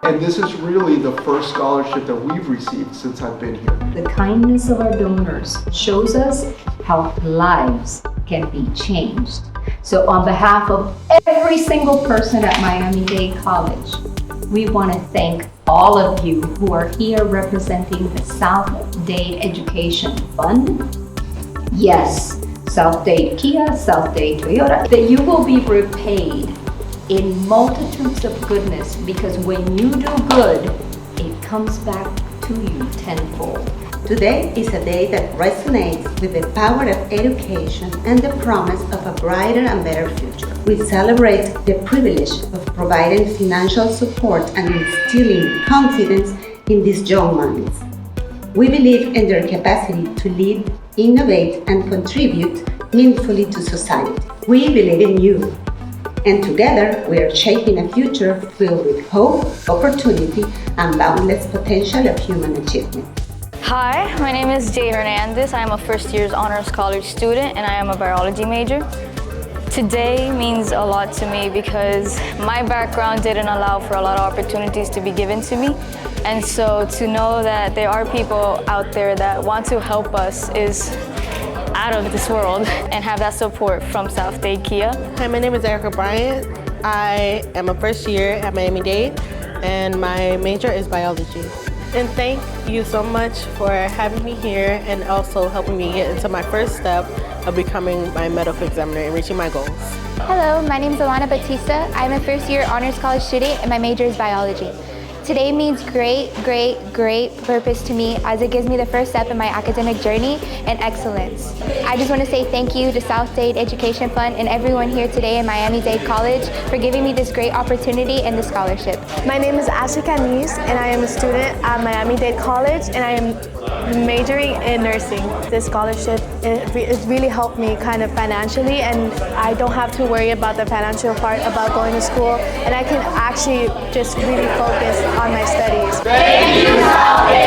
And this is really the first scholarship that we've received since I've been here. The kindness of our donors shows us how lives can be changed. So on behalf of every single person at Miami-Dade College, we want to thank all of you who are here representing the South Dade Education Fund. Yes, South Dade Kia, South Dade Toyota, that you will be repaid in multitudes of goodness, because when you do good, it comes back to you tenfold. Today is a day that resonates with the power of education and the promise of a brighter and better future. We celebrate the privilege of providing financial support and instilling confidence in these young minds. We believe in their capacity to lead, innovate, and contribute meaningfully to society. We believe in you. And together, we are shaping a future filled with hope, opportunity, and boundless potential of human achievement. Hi, my name is Jay Hernandez. I am a first-year honors college student and I am a biology major. Today means a lot to me because my background didn't allow for a lot of opportunities to be given to me. And so to know that there are people out there that want to help us is out of this world, and have that support from South Dade Kia. Hi, my name is Erica Bryant. I am a first year at Miami-Dade and my major is biology. And thank you so much for having me here and also helping me get into my first step of becoming my medical examiner and reaching my goals. Hello, my name is Alana Batista. I'm a first year honors college student and my major is biology. Today means great purpose to me as it gives me the first step in my academic journey and excellence. I just want to say thank you to South Dade Education Fund and everyone here today in Miami-Dade College for giving me this great opportunity and this scholarship. My name is Ashley Canis and I am a student at Miami-Dade College and I am majoring in nursing. This scholarship it really helped me kind of financially, and I don't have to worry about the financial part about going to school, and I can actually just really focus on my studies. Thank you, South Dade.